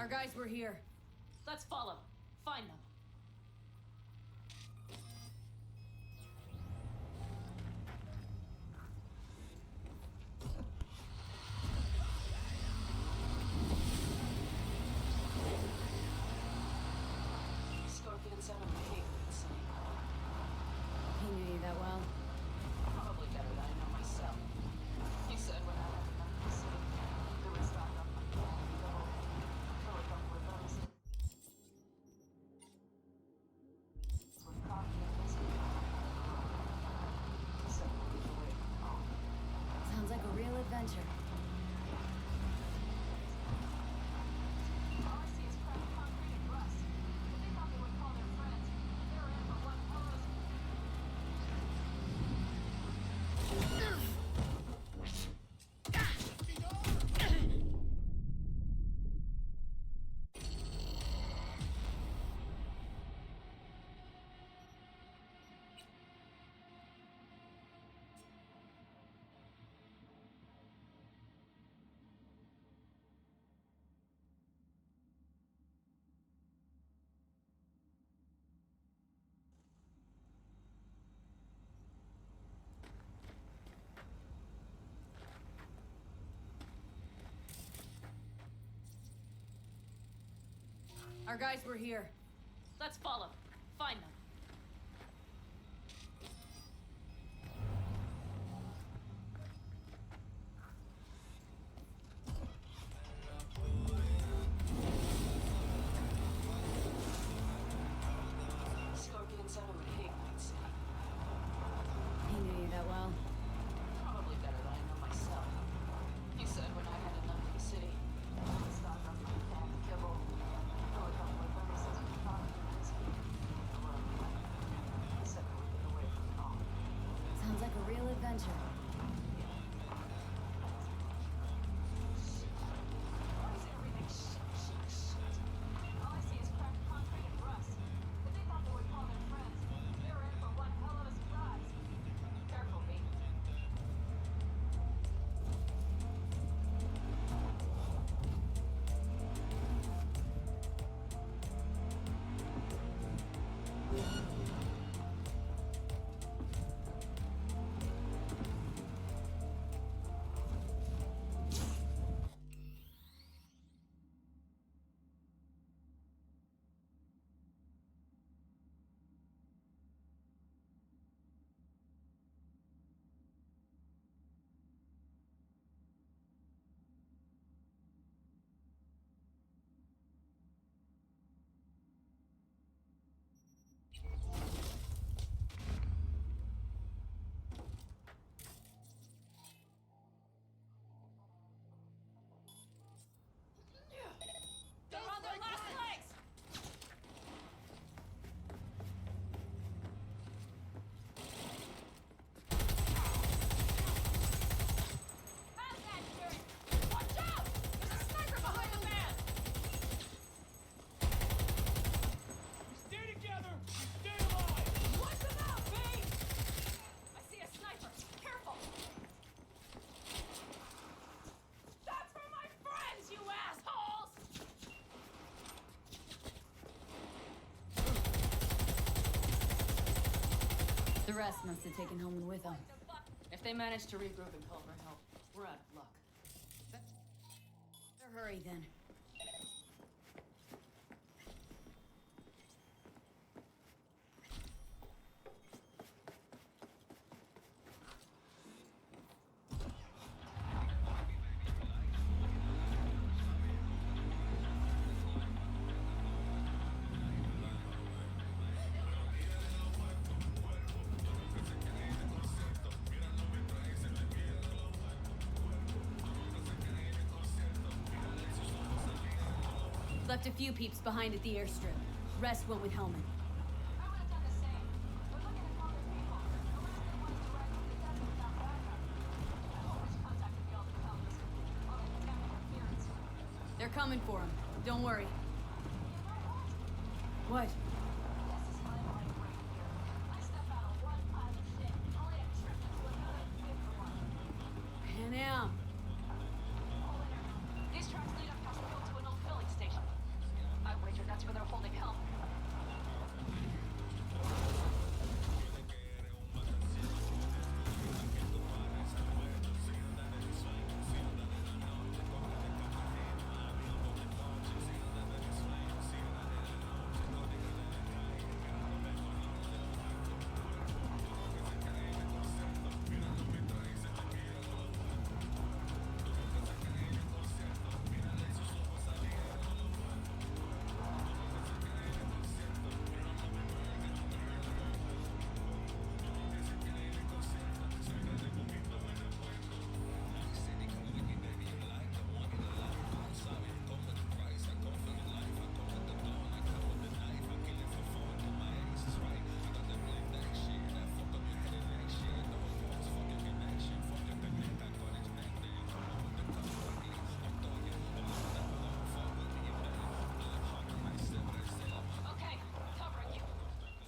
Our guys were here. Let's follow. Find them. Scorpion 7 hate insane. He knew you that well. Probably better than I know myself. He said when I had enough to say, there was stock up my fill a couple of those. With coffee and biscuit. So we'll be away from home. Sounds like a real adventure. All I see is cracked concrete and rust. But they thought they would call their friends. They were in for one hell of a Our guys were here. Let's follow. Find them. Scorpion 7 would hate Night City. He knew you that well. Probably better than I know myself. He said when I had enough of the city, I would stock up my canned kibble, fill a couple of verses with coffee and biscuit. He said we would get away from home. Sounds like a real adventure. Why is everything shit? All I see is cracked concrete and rust. But they thought they would call their friends. They were in for one hell of a surprise. Careful, B. They're on their last legs! How's that dirt? Watch out! There's a sniper behind the van! Stay together! Stay alive! Watch them out, B! I see a sniper. Careful! That's for my friends, you assholes! The rest must have taken Helmand with them. If they manage to regroup and call for help, we're out of luck. Better hurry then. Left a few peeps behind at the airstrip. Rest went with Helmand. I would have done the same. We're looking at other people. The rest of the ones direct to the desert without backup. I've always contacted the other fellas. All the damn interference. They're coming for him. Don't worry. You know what? What? This is my life right here. I step out of one pile of shit, only to trip into another bigger one. Pan Am. Hold in there. These tracks lead up past the road to an old filling station.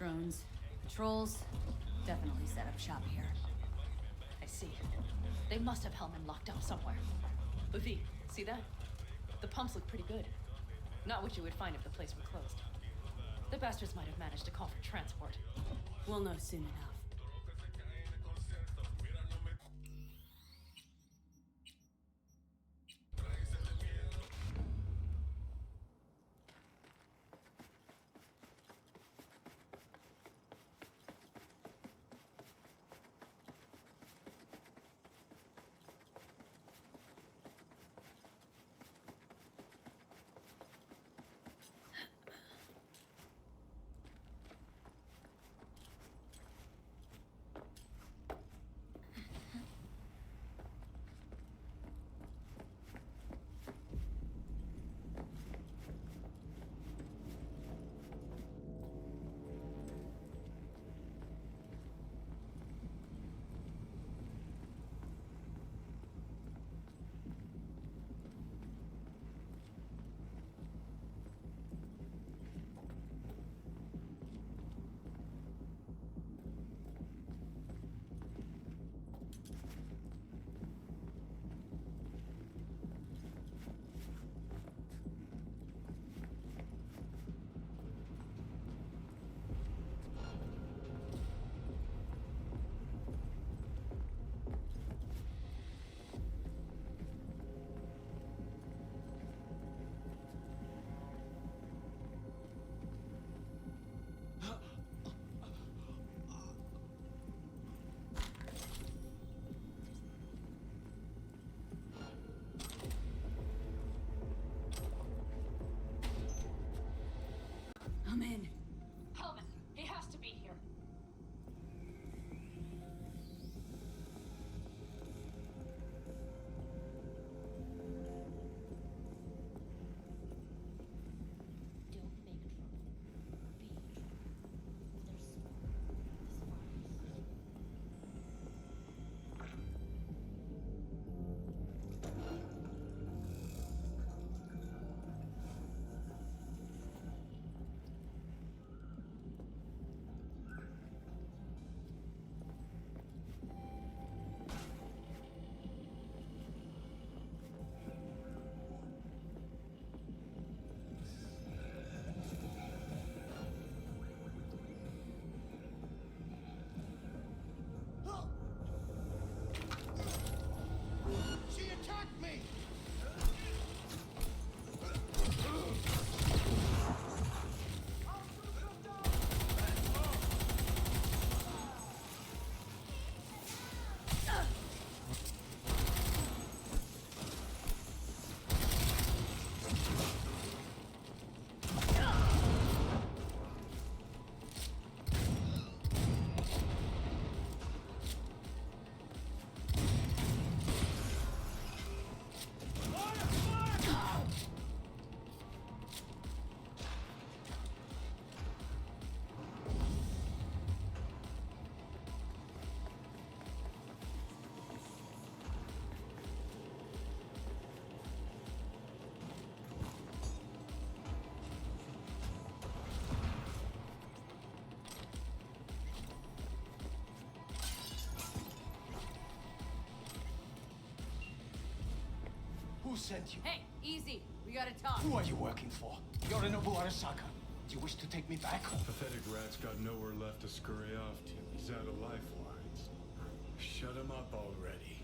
Drones. Patrols. Definitely set up shop here. I see. They must have Helmand locked up somewhere. V, see that? The pumps look pretty good. Not what you would find if the place were closed. The bastards might have managed to call for transport. We'll know soon enough. I'm in. Helmand, he has to be here. Don't make trouble. Be in trouble. There's smoke. This fire. She attacked me! Who sent you? Hey, easy. We gotta talk. Who are you working for? Yorinobu Arasaka. Do you wish to take me back? Pathetic rat's got nowhere left to scurry off to. He's out of lifelines. Shut him up already.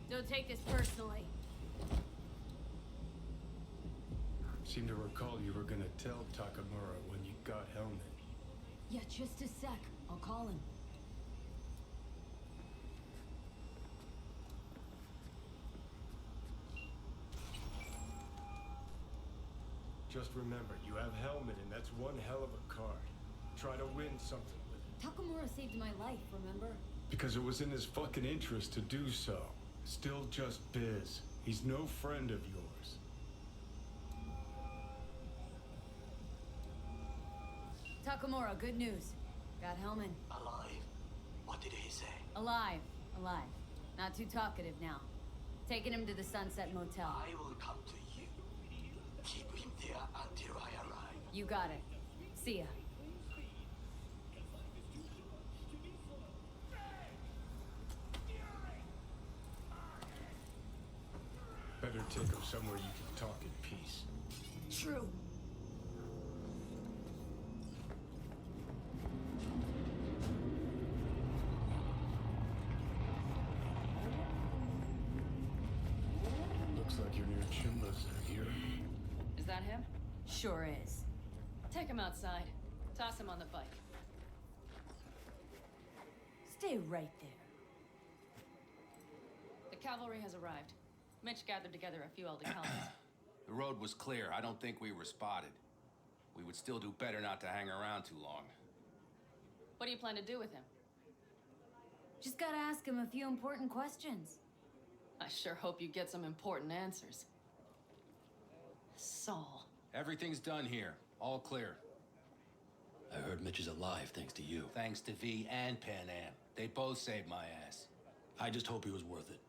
Don't take this personally. Seem to recall you were gonna tell Takamura when you got Helmand. Yeah, just a sec. I'll call him. Just remember, you have Helmand and that's one hell of a card. Try to win something with it. Takamura saved my life, remember? Because it was in his fucking interest to do so. Still just biz. He's no friend of yours. Takamura, good news. Got Helmand. Alive? What did he say? Alive. Alive. Not too talkative now. Taking him to the Sunset Motel. I will come to you. Keep him there until I arrive. You got it. See ya. take him somewhere you can talk in peace. True. Looks like your new Chimbas are here. Is that him? Sure is. Take him outside. Toss him on the bike. Stay right there. The cavalry has arrived. Mitch gathered together a few Aldecaldos. The road was clear. I don't think we were spotted. We would still do better not to hang around too long. What do you plan to do with him? Just gotta ask him a few important questions. I sure hope you get some important answers. Saul. Everything's done here. All clear. I heard Mitch is alive thanks to you. Thanks to V and Pan Am. They both saved my ass. I just hope he was worth it.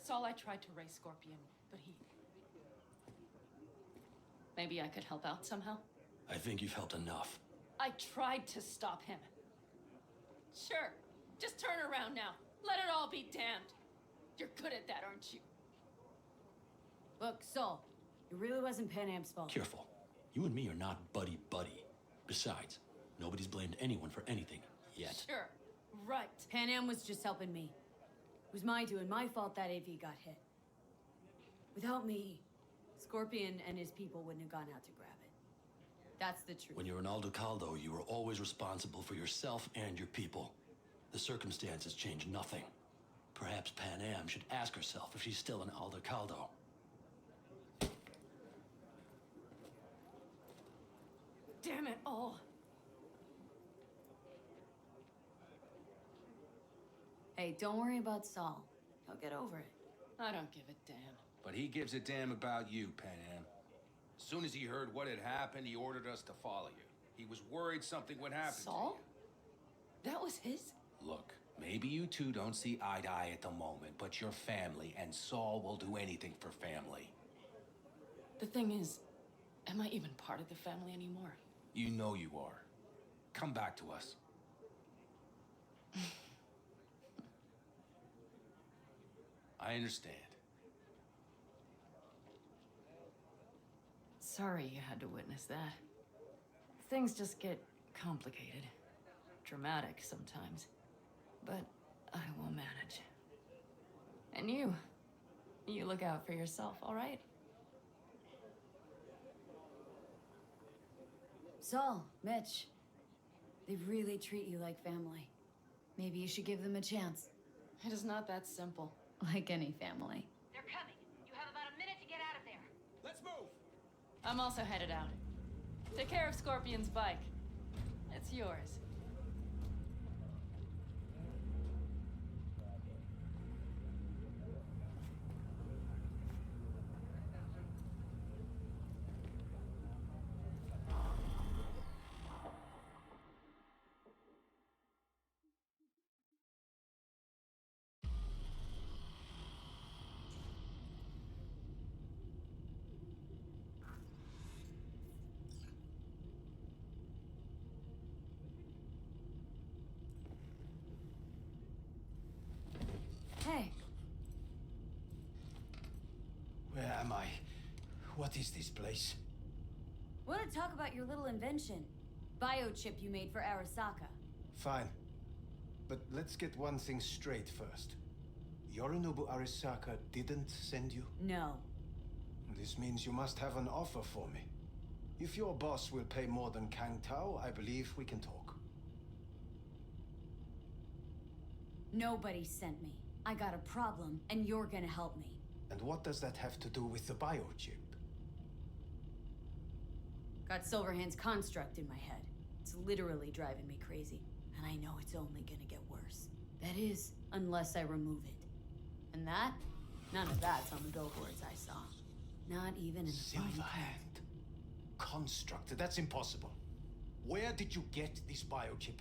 Saul, I tried to raise Scorpion, but he... Maybe I could help out somehow? I think you've helped enough. I tried to stop him. Sure. Just turn around now. Let it all be damned. You're good at that, aren't you? Look, Saul, it really wasn't Pan Am's fault. Careful. You and me are not buddy-buddy. Besides, nobody's blamed anyone for anything yet. Sure. Right. Pan Am was just helping me. It was my doing, my fault that AV got hit. Without me, Scorpion and his people wouldn't have gone out to grab it. That's the truth. When you're an Aldecaldo, you were always responsible for yourself and your people. The circumstances change nothing. Perhaps Pan Am should ask herself if she's still an Aldecaldo. Damn it all. Hey, don't worry about Saul. He'll get over it. I don't give a damn. But he gives a damn about you, Pan Am. As soon as he heard what had happened, he ordered us to follow you. He was worried something would happen Saul? to you. That was his? Look, maybe you two don't see eye to eye at the moment, but you're family, and Saul will do anything for family. The thing is, am I even part of the family anymore? You know you are. Come back to us. I understand. Sorry you had to witness that. Things just get complicated. Dramatic sometimes. But I will manage. And you look out for yourself, all right? Saul, Mitch, they really treat you like family. Maybe you should give them a chance. It is not that simple. Like any family. They're coming. You have about a minute to get out of there. Let's move! I'm also headed out. Take care of Scorpion's bike. It's yours. Hey, Where am I? What is this place? want to talk about your little invention? Biochip you made for Arasaka. Fine. But let's get one thing straight first. Yorinobu Arasaka didn't send you? No. This means you must have an offer for me. If your boss will pay more than Kang Tao, I believe we can talk. Nobody sent me. I got a problem, and you're gonna help me. And what does that have to do with the biochip? Got Silverhand's construct in my head. It's literally driving me crazy. And I know it's only gonna get worse. That is, unless I remove it. And that? None of that's on the billboards I saw. Not even in the fine print. Silverhand. Construct. That's impossible. Where did you get this biochip?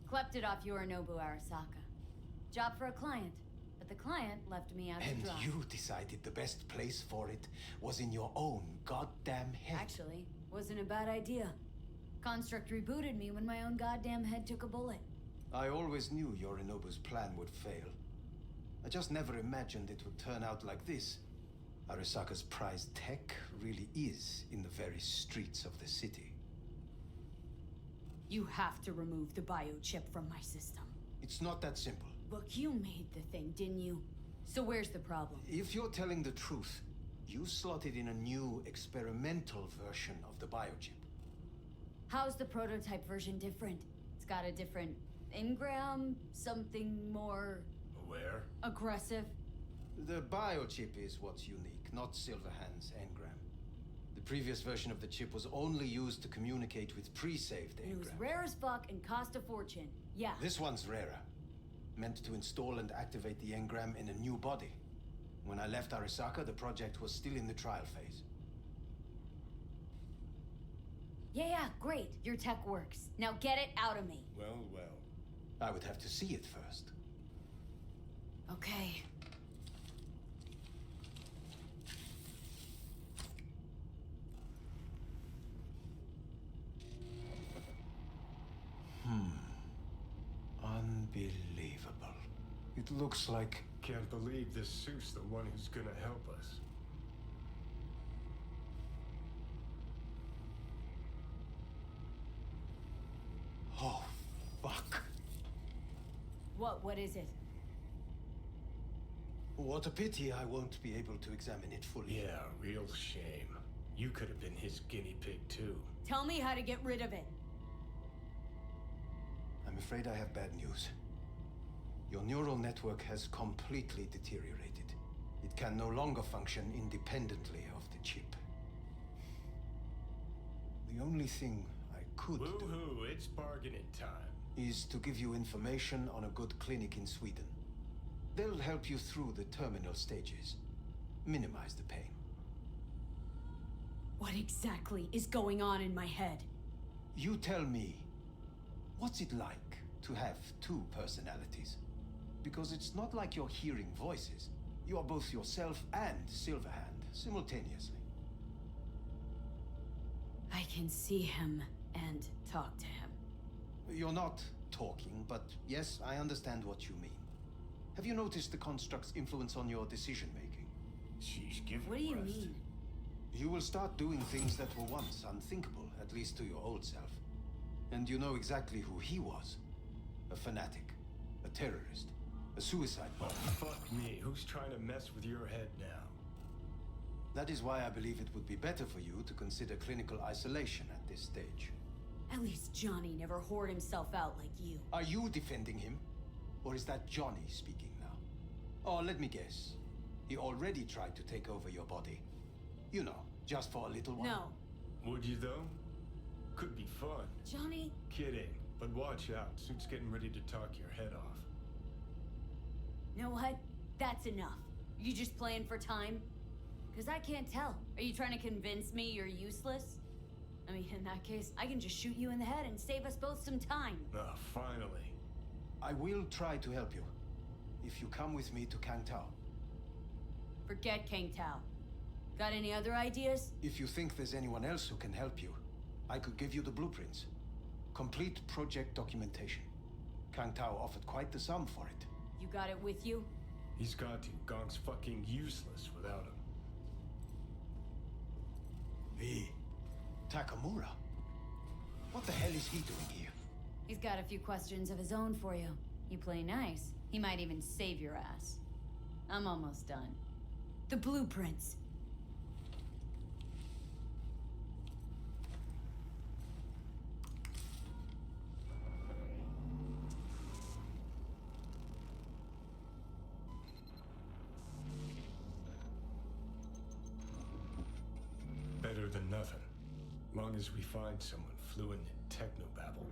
Clept it off Yorinobu Arasaka. Job for a client. But the client left me out to And dry. you decided the best place for it was in your own goddamn head. Actually, wasn't a bad idea. Construct rebooted me when my own goddamn head took a bullet. I always knew Yorinobu's plan would fail. I just never imagined it would turn out like this. Arasaka's prized tech really is in the very streets of the city. You have to remove the biochip from my system. It's not that simple. Look, you made the thing, didn't you? So where's the problem? If you're telling the truth, you slotted in a new experimental version of the biochip. How's the prototype version different? It's got a different engram, something more Aware? aggressive. The biochip is what's unique, not Silverhand's engram. The previous version of the chip was only used to communicate with pre-saved And it was engrams. rare as fuck and cost a fortune. Yeah. This one's rarer. Meant to install and activate the engram in a new body. When I left Arasaka, the project was still in the trial phase. Yeah, great. Your tech works. Now get it out of me. Well, well. I would have to see it first. Okay. Unbelievable. It looks like... Can't believe this suit's the one who's gonna help us. Oh, fuck. What is it? What a pity I won't be able to examine it fully. Yeah, real shame. You could have been his guinea pig too. Tell me how to get rid of it. I'm afraid I have bad news. Your neural network has completely deteriorated. It can no longer function independently of the chip. The only thing I could do Woohoo, it's bargaining time. is to give you information on a good clinic in Sweden. They'll help you through the terminal stages. Minimize the pain. What exactly is going on in my head? You tell me, what's it like to have two personalities? Because it's not like you're hearing voices. You are both yourself and Silverhand simultaneously. I can see him and talk to him. You're not talking, but yes, I understand what you mean. Have you noticed the construct's influence on your decision-making? Sheesh, give What it do you rest. mean? You will start doing things that were once unthinkable, at least to your old self. And you know exactly who he was. A fanatic, a terrorist, a suicide Oh, bomber. fuck me. Who's trying to mess with your head now? That is why I believe it would be better for you to consider clinical isolation at this stage. At least Johnny never whored himself out like you. Are you defending him? Or is that Johnny speaking now? Oh, let me guess. He already tried to take over your body. You know, just for a little while. No. Would you though? Could be fun. Johnny, Kidding. But watch out. Suit's getting ready to talk your head off. know what? That's enough. You just playing for time? Because I can't tell. Are you trying to convince me you're useless? I mean, in that case, I can just shoot you in the head and save us both some time. Ah, finally. I will try to help you. If you come with me to Kang Tao. Forget Kang Tao. Got any other ideas? If you think there's anyone else who can help you, I could give you the blueprints. Complete project documentation. Kang Tao offered quite the sum for it. You got it with you? He's got to. Gong's fucking useless without him. V. Takamura? What the hell is he doing here? He's got a few questions of his own for you. You play nice. He might even save your ass. I'm almost done. The blueprints. Better than nothing. Long as we find someone fluent in technobabble.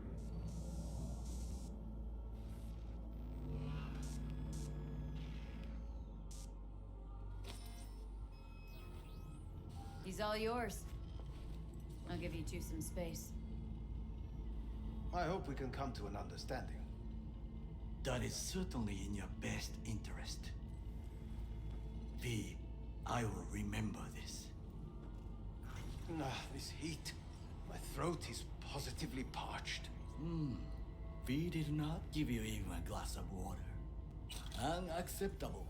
He's all yours. I'll give you two some space. I hope we can come to an understanding. That is certainly in your best interest. V, I will remember this. This heat. My throat is positively parched. V did not give you even a glass of water. Unacceptable.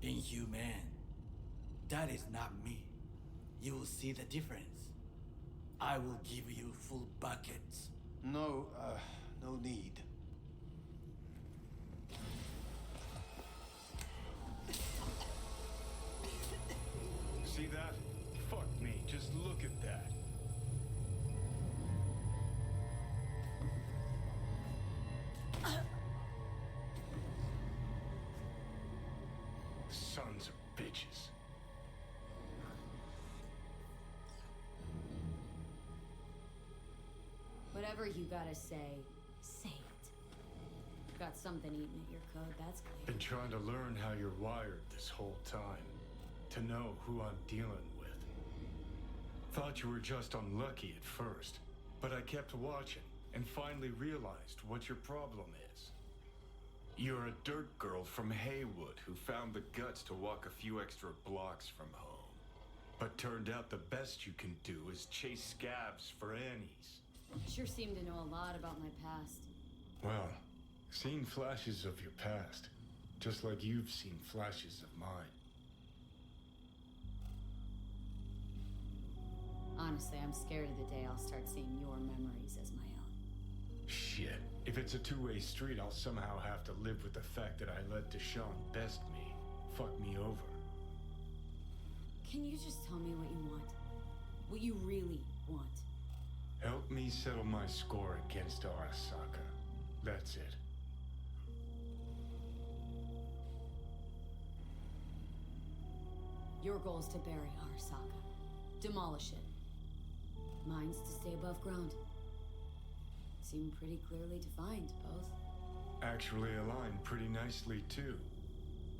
Inhumane. That is not me. You will see the difference. I will give you full buckets. No, no need. See that? Fuck me, just look at that. Sons of bitches. Whatever you gotta say, say it. Got something eating at your code, that's clear. Been trying to learn how you're wired this whole time. To know who I'm dealing with. Thought you were just unlucky at first, but I kept watching and finally realized what your problem is. You're a dirt girl from Haywood who found the guts to walk a few extra blocks from home. But turned out the best you can do is chase scabs for Annies. Sure seem to know a lot about my past. Well, seen flashes of your past, just like you've seen flashes of mine. Honestly, I'm scared of the day I'll start seeing your memories as my own. Shit. If it's a two-way street, I'll somehow have to live with the fact that I let Deshaun best me. Fuck me over. Can you just tell me what you want? What you really want? Help me settle my score against Arasaka. That's it. Your goal is to bury Arasaka. Demolish it. Mine's to stay above ground. Seem pretty clearly defined, both. Actually aligned pretty nicely, too.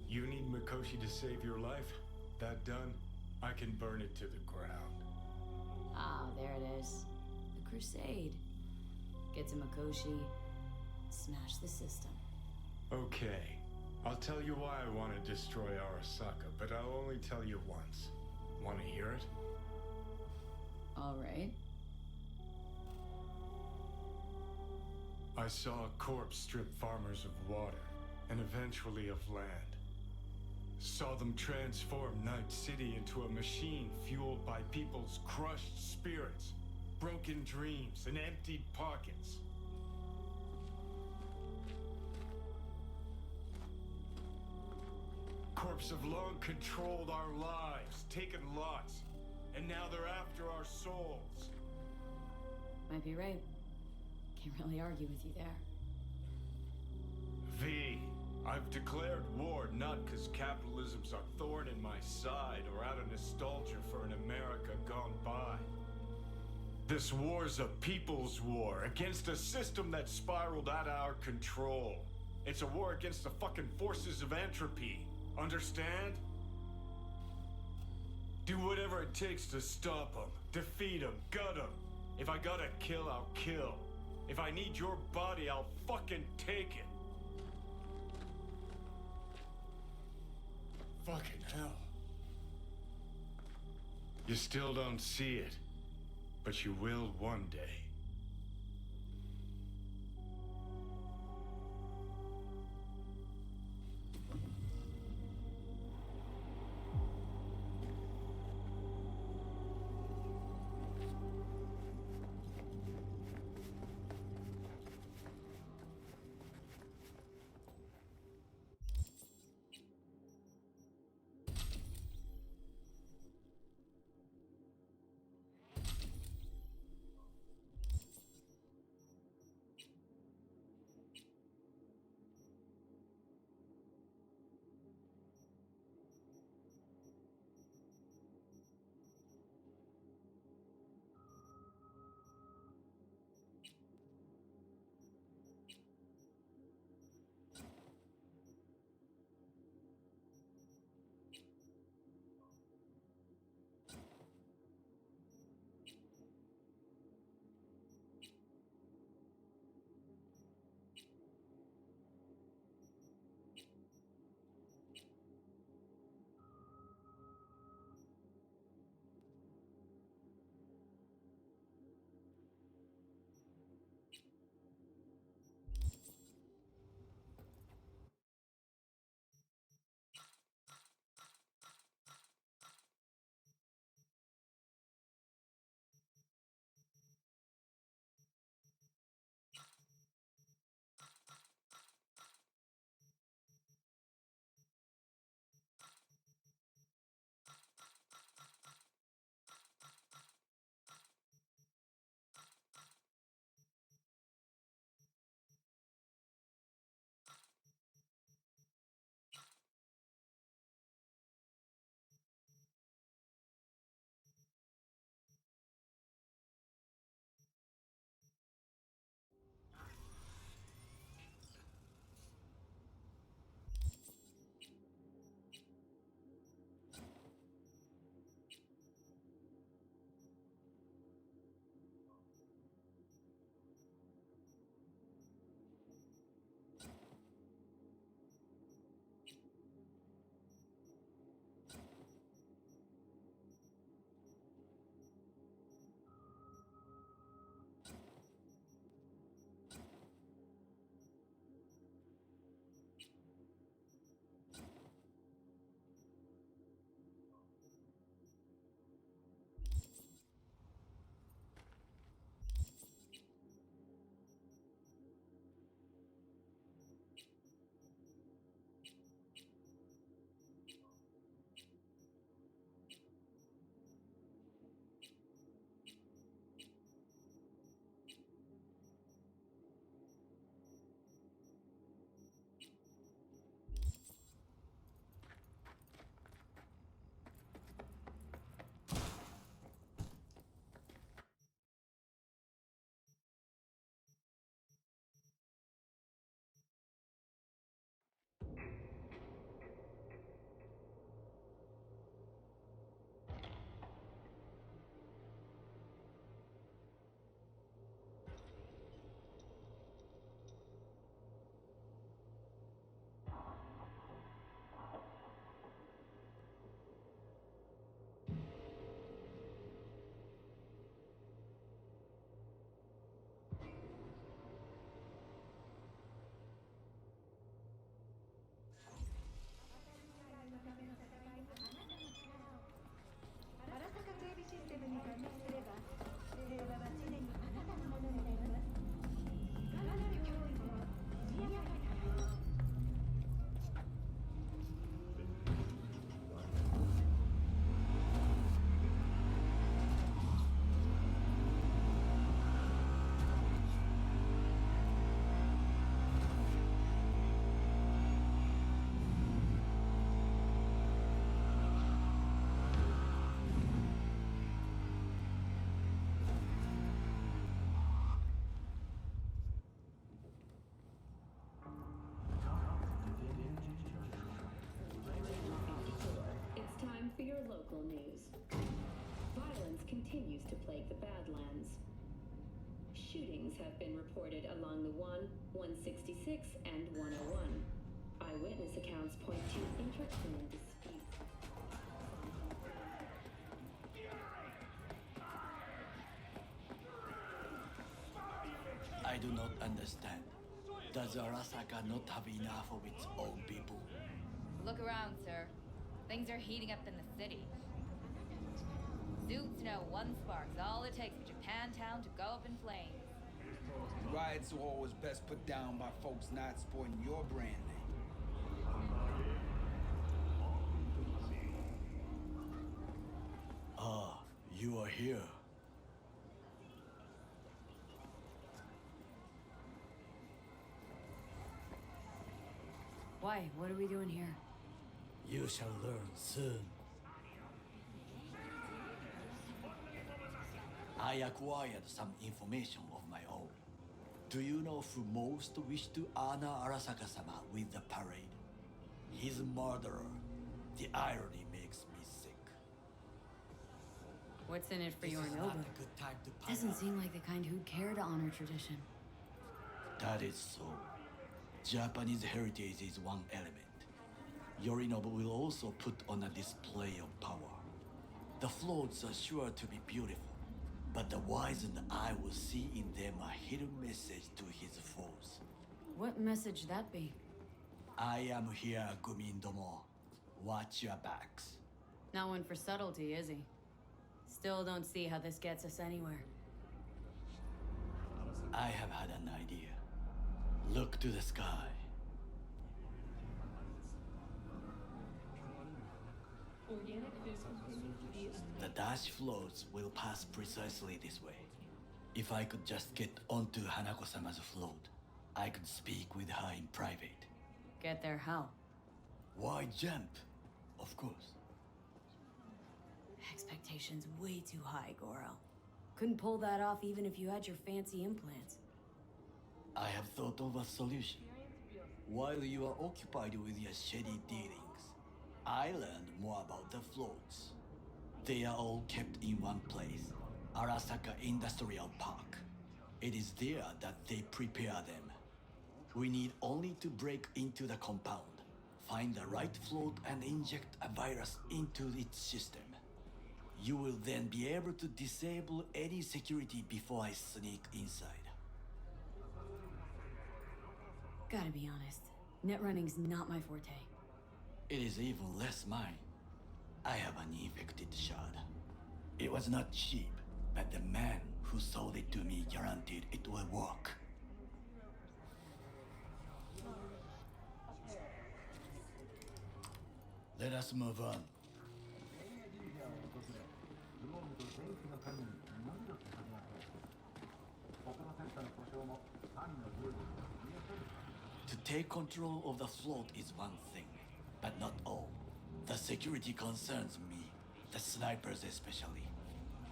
You need Mikoshi to save your life? That done? I can burn it to the ground. Ah, there it is. The Crusade. Get to Mikoshi, smash the system. Okay. I'll tell you why I want to destroy Arasaka, but I'll only tell you once. Want to hear it? All right. I saw a corpse strip farmers of water, and eventually of land. Saw them transform Night City into a machine fueled by people's crushed spirits, broken dreams, and emptied pockets. Corps have long controlled our lives, taken lots, and now they're after our souls. Might be right. Can't really argue with you there. V, I've declared war not because capitalism's a thorn in my side or out of nostalgia for an America gone by. This war's a people's war against a system that spiraled out of our control. It's a war against the fucking forces of entropy. Understand? Do whatever it takes to stop them, defeat them, gut them. If I gotta kill, I'll kill. If I need your body, I'll fucking take it. Fucking hell. You still don't see it, but you will one day. plague the Badlands. Shootings have been reported along the 166, and 101. Eyewitness accounts point to intractable disputes. I do not understand. Does Arasaka not have enough of its own people? Look around, sir. Things are heating up in the city. Suits know one spark's all it takes for Japantown to go up in flames. Riots are always best put down by folks not supporting your brand name. Ah, you are here. Why? What are we doing here? You shall learn soon. I acquired some information of my own. Do you know who most wished to honor Arasaka-sama with the parade? His murderer. The irony makes me sick. What's in it for This your is Nova? not a good time to pile Doesn't up. seem like the kind who'd care to honor tradition. That is so. Japanese heritage is one element. Yorinobu will also put on a display of power. The floats are sure to be beautiful, but the wizened eye will see in them a hidden message to his foes. What message that be? I am here, Gumindomo. Watch your backs. Not one for subtlety, is he? Still don't see how this gets us anywhere. I have had an idea. Look to the sky. The dash floats will pass precisely this way. If I could just get onto Hanako-sama's float, I could speak with her in private. Get there how? Why jump? Of course. Expectations way too high, Goro. Couldn't pull that off even if you had your fancy implants. I have thought of a solution. While you are occupied with your shady dealings, I learned more about the floats. They are all kept in one place, Arasaka Industrial Park. It is there that they prepare them. We need only to break into the compound, find the right float and inject a virus into its system. You will then be able to disable any security before I sneak inside. Gotta be honest, net running's not my forte. It is even less mine. I have an infected shard. It was not cheap, but the man who sold it to me guaranteed it will work. Let us move on. To take control of the float is one thing, but not all. The security concerns me, the snipers especially.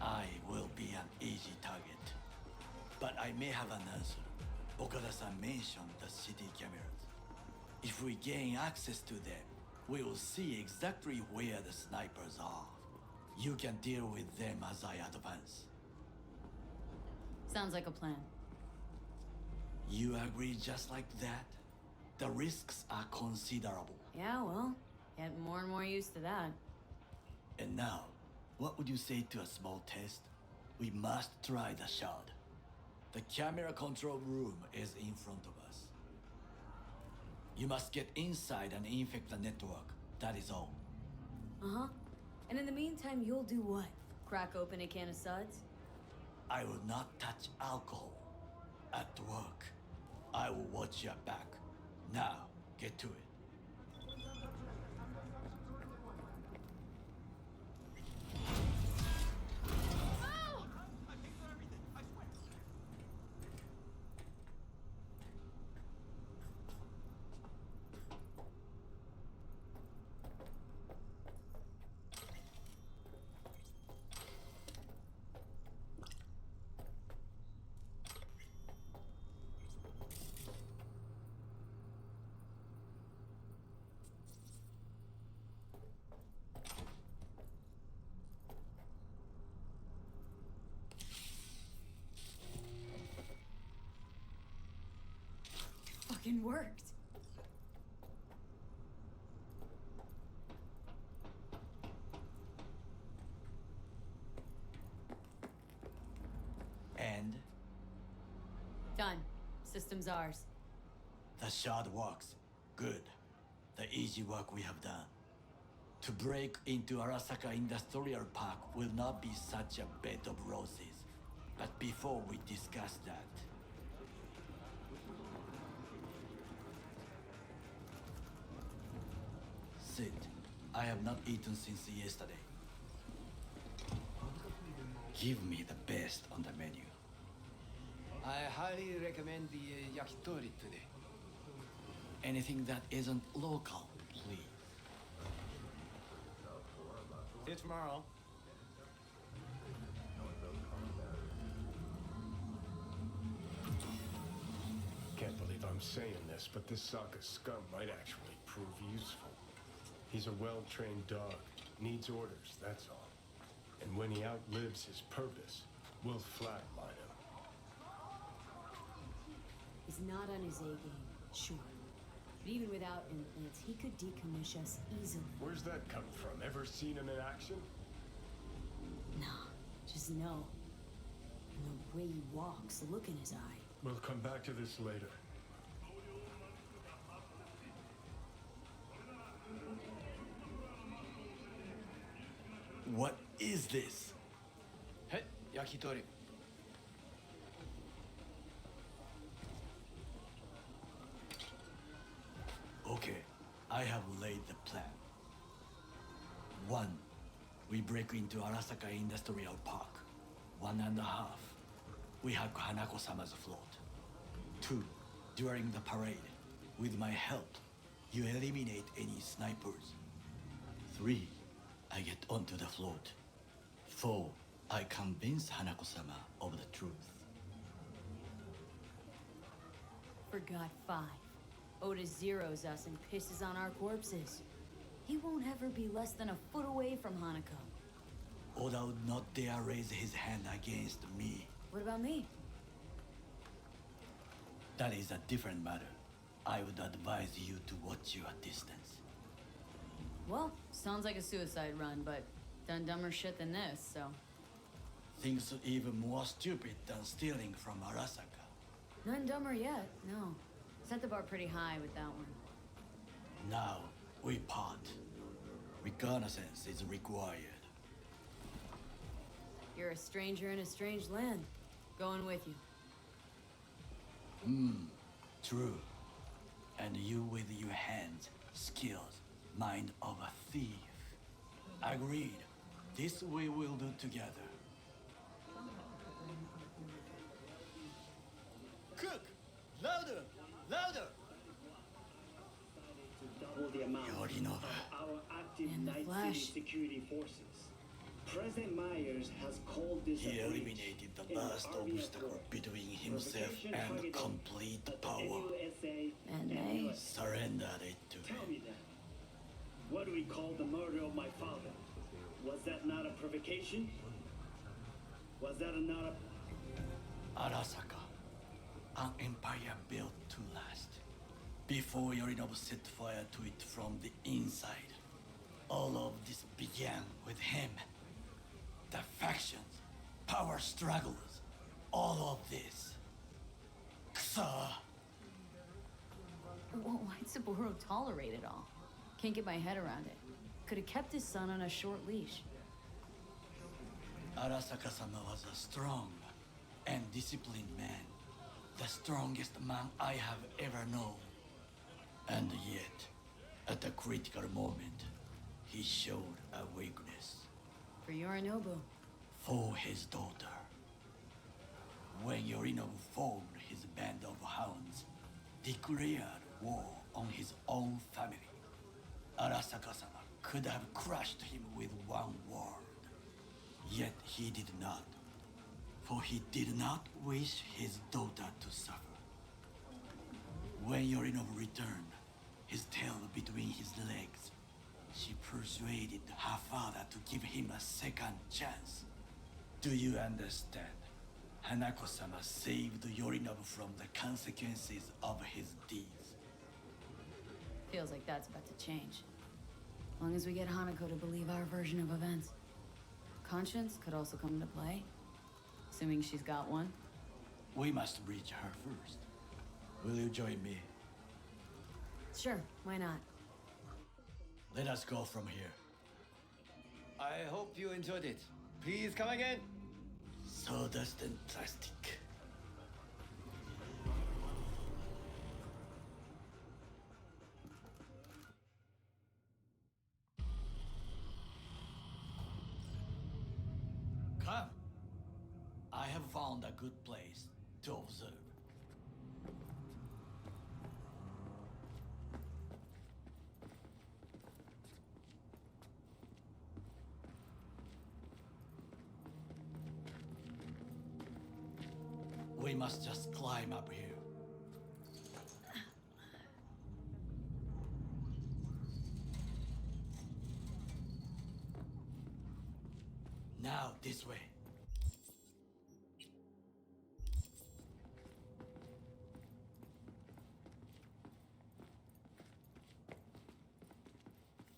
I will be an easy target. But I may have an answer. Okada-san mentioned the city cameras. If we gain access to them, we will see exactly where the snipers are. You can deal with them as I advance. Sounds like a plan. You agree just like that? The risks are considerable. Yeah, well, get more and more used to that. And now, what would you say to a small test? We must try the shard. The camera control room is in front of us. You must get inside and infect the network. That is all. Uh-huh. And in the meantime, you'll do what? Crack open a can of suds? I will not touch alcohol. At work, I will watch your back. Now, get to it. fucking worked. And Done. System's ours. the shard works. Good. The easy work we have done. To break into Arasaka Industrial Park will not be such a bed of roses. But before we discuss that, sit. I have not eaten since yesterday. Give me the best on the menu. I highly recommend the yakitori today. Anything that isn't local, please. See you tomorrow. Can't believe I'm saying this, but this Saka scum might actually prove useful. He's a well-trained dog. Needs orders, that's all. And when he outlives his purpose, we'll flatline him. He's not on his A game, sure. But even without implants, he could decommission us easily. Where's that come from? Ever seen him in action? Nah, just know. And the way he walks, the look in his eye. We'll come back to this later. What is this? Hey, yakitori. Okay, I have laid the plan. 1. We break into Arasaka Industrial Park. 1.5. We hack Hanako-sama's float. 2. During the parade, with my help, you eliminate any snipers. 3. I get onto the float. 4. I convince Hanako-sama of the truth. Forgot 5. Otis zeroes us and pisses on our corpses. He won't ever be less than a foot away from Hanako. Oda would not dare raise his hand against me. What about me? That is a different matter. I would advise you to watch your distance. Well, sounds like a suicide run, but done dumber shit than this, so... Things even more stupid than stealing from Arasaka. None dumber yet, no. Set the bar pretty high with that one. Now, we part. Reconnaissance is required. You're a stranger in a strange land. Going with you. True. And you with your hands, skills, mind of a thief. Agreed. This we will do together. Cook! Louder! Louder! Double the amount Yorinobu. of our active In the Night flesh. City security forces. President Myers has called this He a breach eliminated the in last RBF obstacle law. between himself Provocation and targeted complete at the power. NUSA And they US. Surrendered it to Tell him. me that. What do we call the murder of my father? Was that not a provocation? Was that not a... Arasaka, an empire built to last. Before Yorinobu set fire to it from the inside, all of this began with him. The factions, power struggles, all of this. Kusa! Why'd Saburo tolerate it all? Can't get my head around it. Could have kept his son on a short leash. Arasaka-sama was a strong and disciplined man. The strongest man I have ever known. And yet, at a critical moment, he showed a weakness. For Yorinobu. For his daughter. When Yorinobu formed his band of hounds, declared war on his own family, Arasaka-sama could have crushed him with one word. Yet he did not. For he did not wish his daughter to suffer. When Yorinobu returned, his tail between his legs, she persuaded her father to give him a second chance. Do you understand? Hanako-sama saved Yorinobu from the consequences of his deeds. Feels like that's about to change. As long as we get Hanako to believe our version of events. Conscience could also come into play, assuming she's got one. We must reach her first. Will you join me? Sure, why not? Let us go from here. I hope you enjoyed it. Please come again. Sawdust and plastic. Come. I have found a good place to observe. We must just climb up here. Now, this way.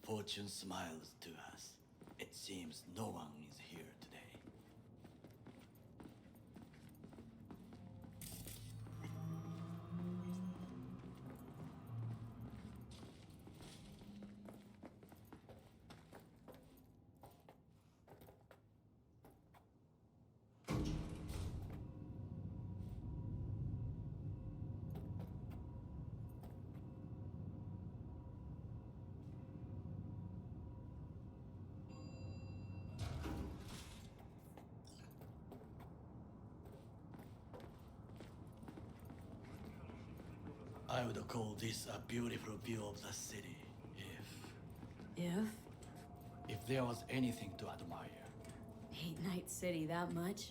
Fortune smiles to us. It seems no one is here today. I would call this a beautiful view of the city, if there was anything to admire. Hate Night City that much?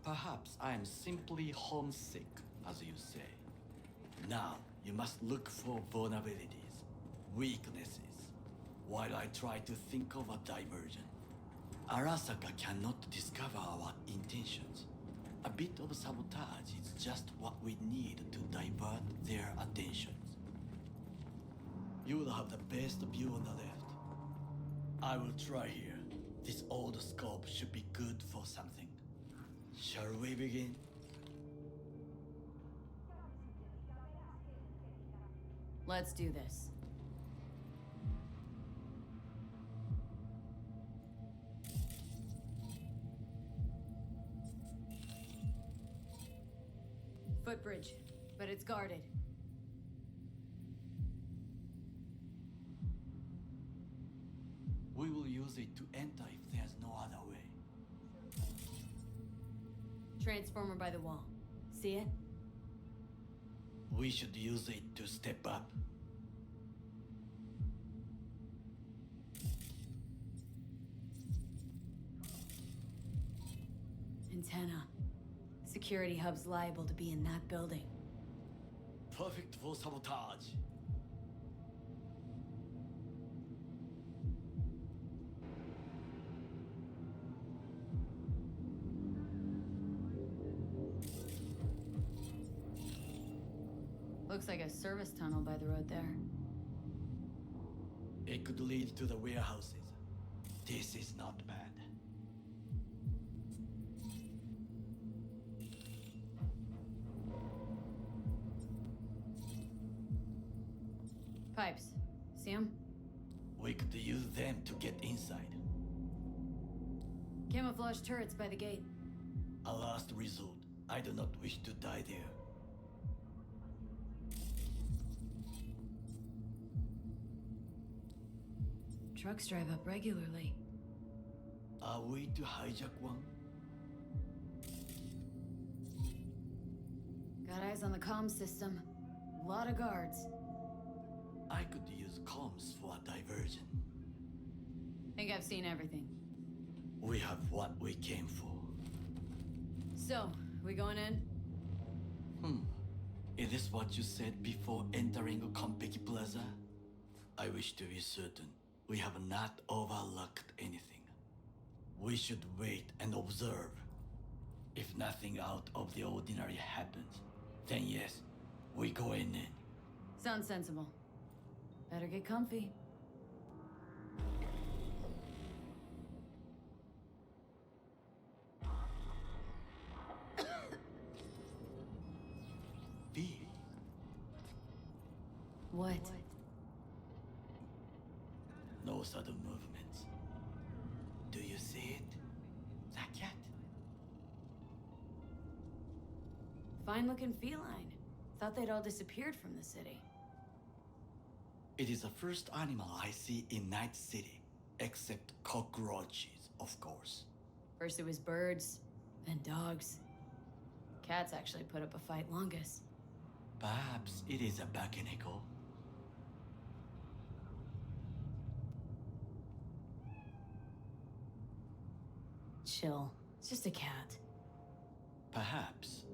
Perhaps I am simply homesick, as you say. Now, you must look for vulnerabilities, weaknesses, while I try to think of a diversion. Arasaka cannot discover our intentions. A bit of sabotage is just what we need to divert their attentions. You will have the best view on the left. I will try here. This old scope should be good for something. Shall we begin? Let's do this. Footbridge, but it's guarded. We will use it to enter if there's no other way. Transformer by the wall. See it? We should use it to step up. Antenna. Security hub's liable to be in that building. Perfect for sabotage. Looks like a service tunnel by the road there. It could lead to the warehouses. This is not bad. Pipes. See them? We could use them to get inside. Camouflage turrets by the gate. A last resort. I do not wish to die there. Trucks drive up regularly. Are we to hijack one? Got eyes on the comm system. A lot of guards. I could use comms for a diversion. Think I've seen everything. We have what we came for. So, we going in? Is this what you said before entering Konpeki Plaza? I wish to be certain we have not overlooked anything. We should wait and observe. If nothing out of the ordinary happens, then yes, we go in. Sounds sensible. Better get comfy. V. What? No sudden movements. Do you see it? That cat? Fine looking feline. Thought they'd all disappeared from the city. It is the first animal I see in Night City, except cockroaches, of course. First it was birds, then dogs. Cats actually put up a fight longest. Perhaps it is a bakeneko. Chill. It's just a cat. Perhaps.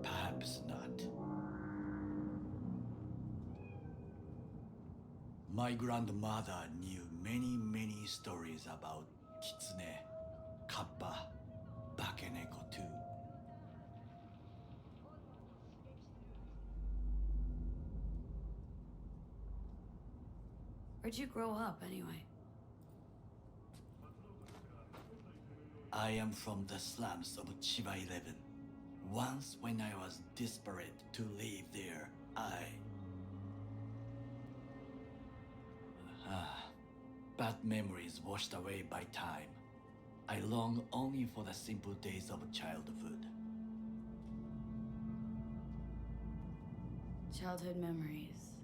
Perhaps not. My grandmother knew many stories about kitsune, kappa, bakeneko too. Where'd you grow up, anyway? I am from the slums of Chiba 11. Once when I was desperate to live there, bad memories washed away by time. I long only for the simple days of childhood. Childhood memories.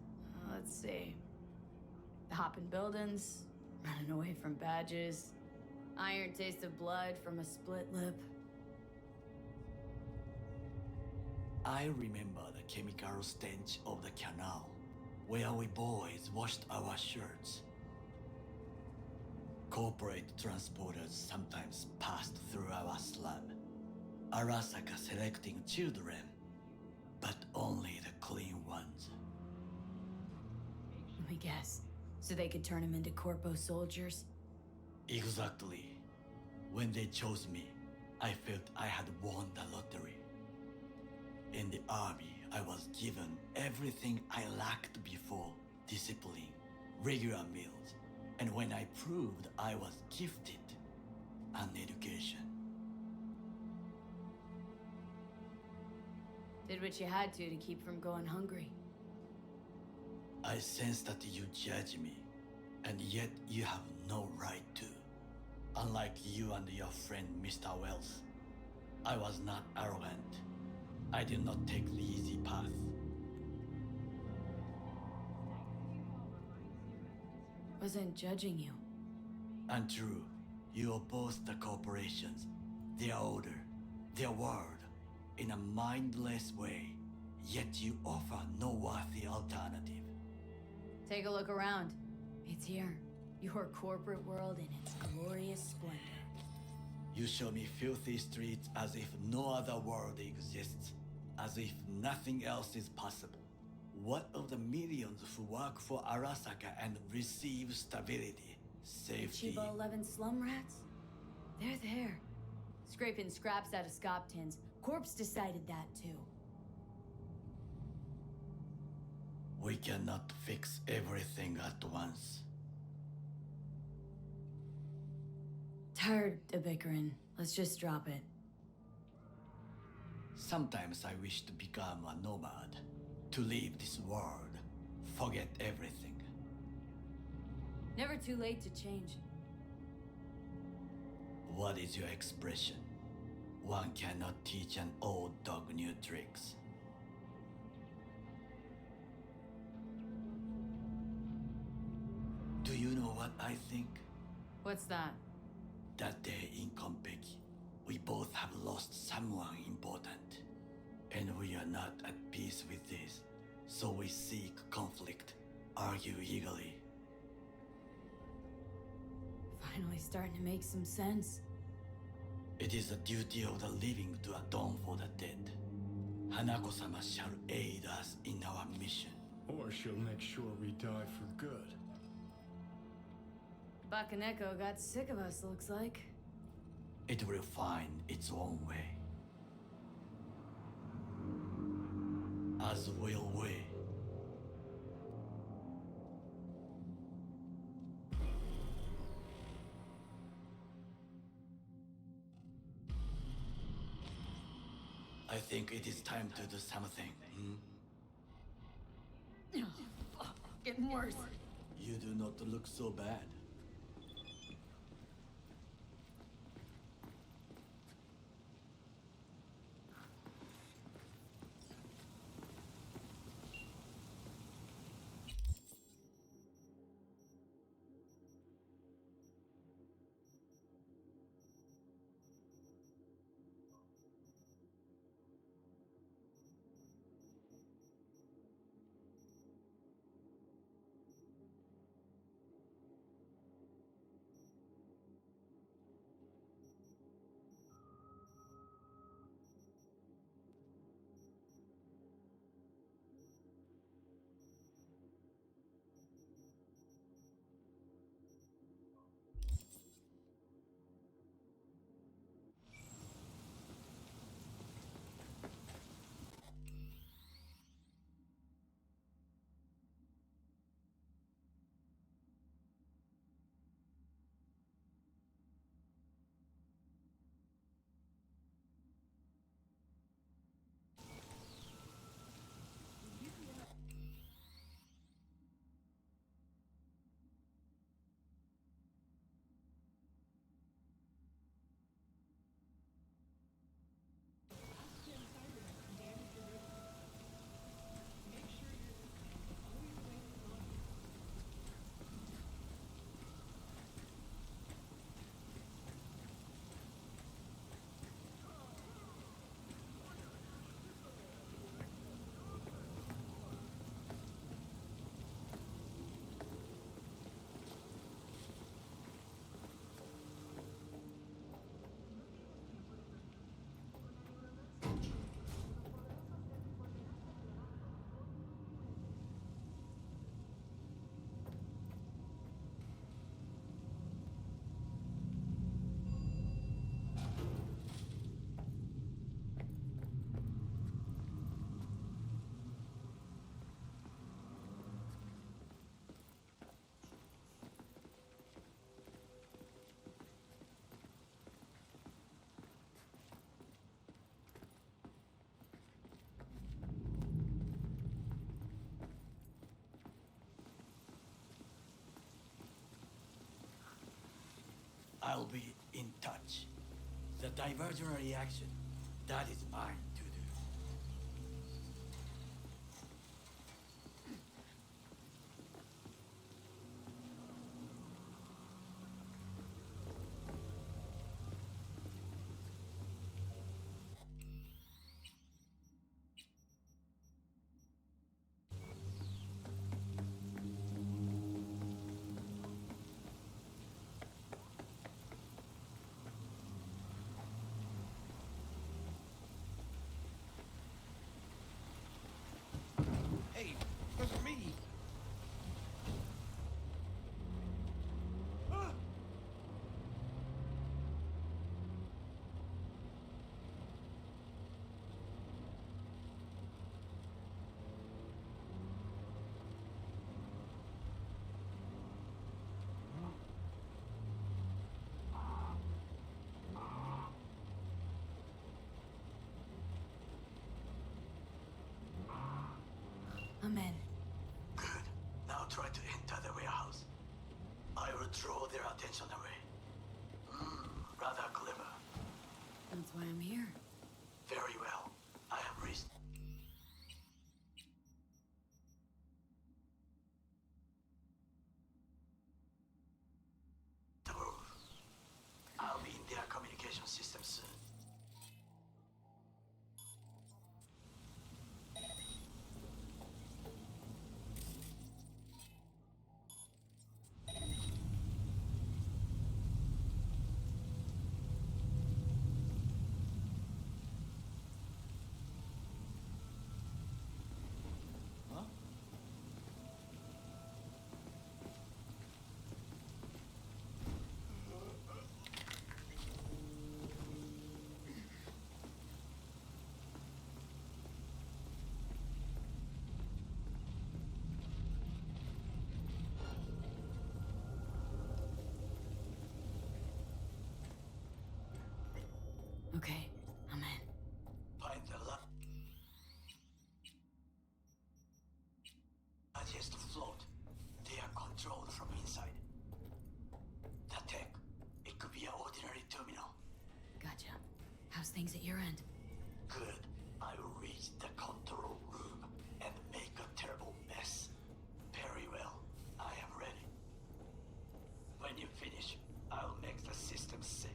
Let's see. The hopping buildings, running away from badges, iron taste of blood from a split lip. I remember the chemical stench of the canal, where we boys washed our shirts. Corporate transporters sometimes passed through our slum. Arasaka selecting children, but only the clean ones. Let me guess. So they could turn him into corpo soldiers? Exactly. When they chose me, I felt I had won the lottery. In the army, I was given everything I lacked before: discipline, regular meals, and when I proved I was gifted, an education. Did what you had to keep from going hungry. I sense that you judge me, and yet you have no right to. Unlike you and your friend Mr. Wells, I was not arrogant. I did not take the easy path. Wasn't judging you. Untrue. You oppose the corporations, their order, their word, in a mindless way, yet you offer no worthy alternative. Take a look around. It's here. Your corporate world in its glorious splendor. You show me filthy streets as if no other world exists, as if nothing else is possible. What of the millions who work for Arasaka and receive stability, safety? Chiba 11 slum rats? They're there. Scraping scraps out of scop tins. Corpse decided that too. We cannot fix everything at once. Tired of bickering. Let's just drop it. Sometimes I wish to become a nomad, to leave this world, forget everything. Never too late to change. What is your expression? One cannot teach an old dog new tricks. Do you know what I think? What's that? That day in Konpeki, we both have lost someone important. And we are not at peace with this, so we seek conflict, argue eagerly. Finally starting to make some sense. It is the duty of the living to atone for the dead. Hanako-sama shall aid us in our mission. Or she'll make sure we die for good. Bakaneko got sick of us, looks like. It will find its own way. as will we. I think it is time to do something. Getting worse. You do not look so bad. I'll be in touch. The divergent reaction, that is mine to do. Hey, look at me. I'm in. Good. Now try to enter the warehouse. I will draw their attention away. Rather clever. That's why I'm here. Very well. I have reached. The roof. I'll be in their communication system soon. Okay, I'm in. Find the largest float. They are controlled from inside. The tech, it could be an ordinary terminal. Gotcha. How's things at your end? Good. I will reach the control room and make a terrible mess. Very well. I am ready. When you finish, I'll make the system sick.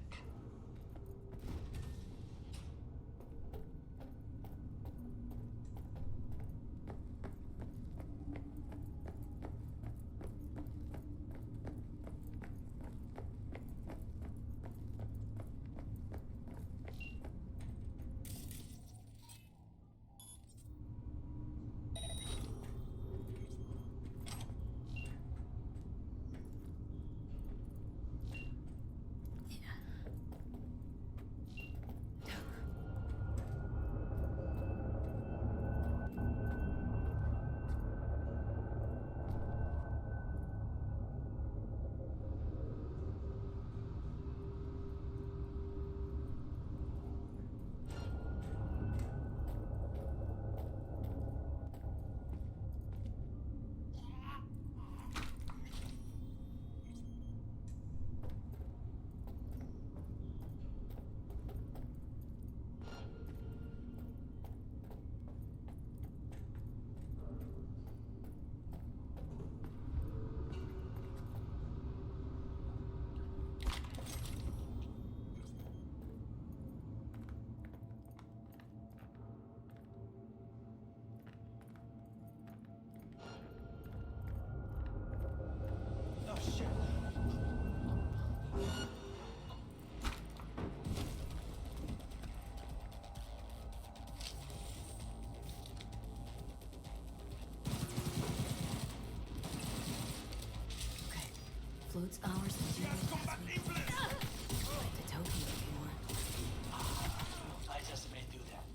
Floats ours and you to Tokyo anymore. I just may do that.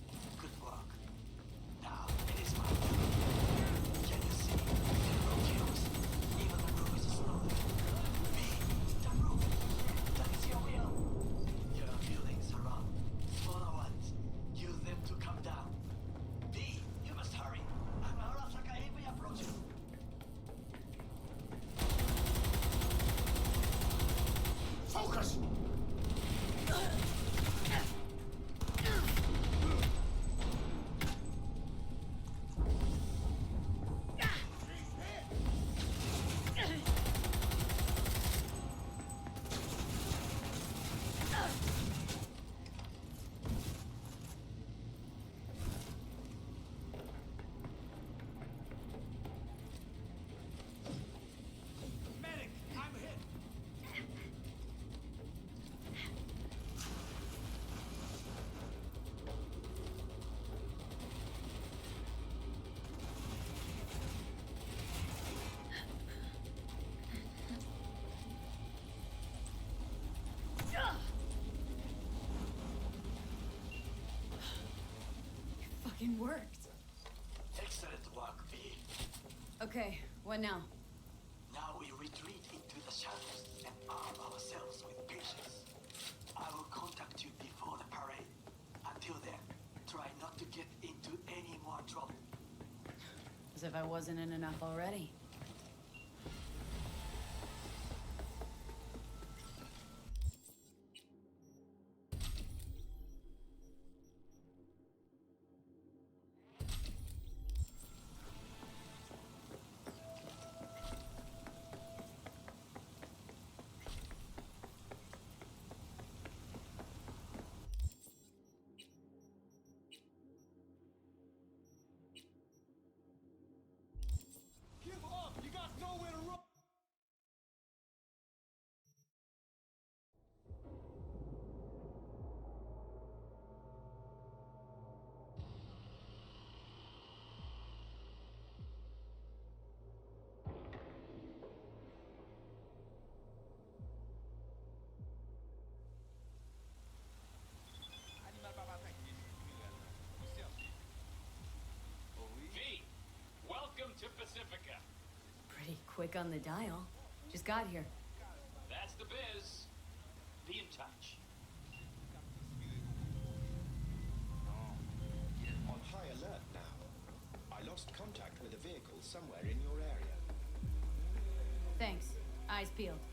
Good work. Now, it is my turn. Can you see? No kills. Even the room is slowly. B, the room. That is your will. There are buildings around. Smaller ones. Use them to come down. B, you must hurry. I'm Arasaka heavy approaching. Focus! Fucking worked. Excellent work, B. Okay, what now? Now we retreat into the shadows and arm ourselves with patience. I will contact you before the parade. Until then, try not to get into any more trouble. As if I wasn't in enough already. Give up! You got nowhere to run! V, welcome to Pacifica. Pretty quick on the dial. Just got here. That's the biz. Be in touch. somewhere in your area. Thanks. Eyes peeled.